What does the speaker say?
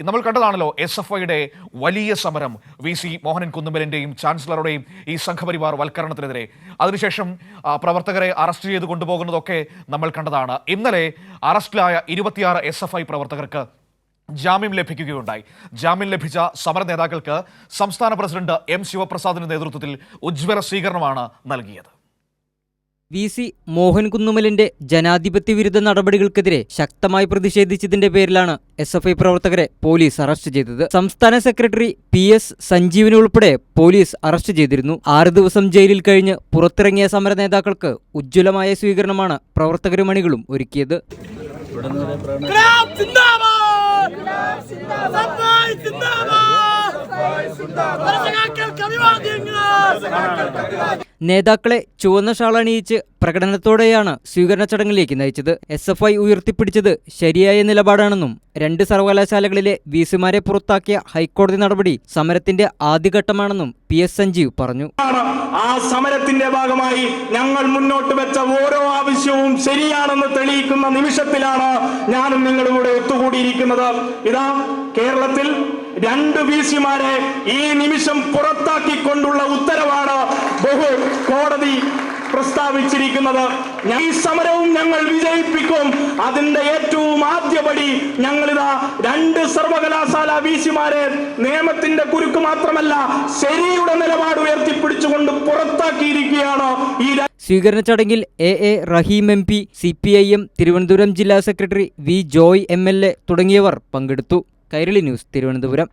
നമ്മൾ കണ്ടതാണല്ലോ SFIയുടെ വലിയ സമരം VC മോഹനൻ കുന്നുമ്മലിന്റെയും ചാൻസലറുടെയും ഈ സംഘപരിവാർ വൽക്കരണത്തിനെതിരെ. അതിനുശേഷം പ്രവർത്തകരെ അറസ്റ്റ് ചെയ്ത് കൊണ്ടുപോകുന്നതൊക്കെ നമ്മൾ കണ്ടതാണ്. ഇന്നലെ അറസ്റ്റിലായ 26 SFI പ്രവർത്തകർക്ക് ജാമ്യം ലഭിക്കുകയുണ്ടായി. ജാമ്യം ലഭിച്ച സമര നേതാക്കൾക്ക് സംസ്ഥാന പ്രസിഡന്റ് M ശിവപ്രസാദിന്റെ നേതൃത്വത്തിൽ ഉജ്ജ്വല സ്വീകരണമാണ് നൽകിയത്. VC മോഹൻ കുന്നുമ്മലിന്റെ ജനാധിപത്യ വിരുദ്ധ നടപടികൾക്കെതിരെ ശക്തമായി പ്രതിഷേധിച്ചതിന്റെ പേരിലാണ് SFI പ്രവർത്തകരെ പോലീസ് അറസ്റ്റ് ചെയ്തത്. സംസ്ഥാന സെക്രട്ടറി PS സഞ്ജീവനെ ഉൾപ്പെടെ പോലീസ് അറസ്റ്റ് ചെയ്തിരുന്നു. 6 ദിവസം ജയിലിൽ കഴിഞ്ഞ് പുറത്തിറങ്ങിയ സമര നേതാക്കൾക്ക് ഉജ്ജ്വലമായ സ്വീകരണമാണ് പ്രവർത്തകരുമണികളും ഒരുക്കിയത്. നേതാക്കളെ ചുവന്ന ഷാളണിയിച്ച് പ്രകടനത്തോടെയാണ് സ്വീകരണ ചടങ്ങിലേക്ക് നയിച്ചത്. SFI ഉയർത്തിപ്പിടിച്ചത് ശരിയായ നിലപാടാണെന്നും 2 സർവകലാശാലകളിലെ VCമാരെ പുറത്താക്കിയ ഹൈക്കോടതി നടപടി സമരത്തിന്റെ ആദ്യഘട്ടമാണെന്നും PS സഞ്ജീവ് പറഞ്ഞു. ആ സമരത്തിന്റെ ഭാഗമായി ഞങ്ങൾ മുന്നോട്ട് വെച്ച ഓരോ ആവശ്യവും ശരിയാണെന്ന് തെളിയിക്കുന്ന നിമിഷത്തിലാണ് ഞാനും നിങ്ങളും കൂടെ ഒത്തുകൂടിയിരിക്കുന്നത്. ഇതാ കേരളത്തിൽ 2 VCമാരെ ഈ നിമിഷം പുറത്താക്കിക്കൊണ്ടുള്ള ഉത്തരവാണ് കോടതി പ്രസ്താവിച്ചിരിക്കുന്നത്. ഈ സമരവും ഞങ്ങൾ വിജയിപ്പിക്കും. അതിന്റെ ഏറ്റവും ആദ്യപടി ഞങ്ങളിതാ 2 സർവകലാശാല VCമാരെ നിയമത്തിന്റെ കുരുക്ക് മാത്രമല്ല ശരിയുടെ നിലപാട് ഉയർത്തിപ്പിടിച്ചുകൊണ്ട് പുറത്താക്കിയിരിക്കുകയാണ്. ഈ സ്വീകരണ ചടങ്ങിൽ AA റഹീം MP, CPIM തിരുവനന്തപുരം ജില്ലാ സെക്രട്ടറി V ജോയ് MLA തുടങ്ങിയവർ പങ്കെടുത്തു. കൈരളി ന്യൂസ്, തിരുവനന്തപുരം.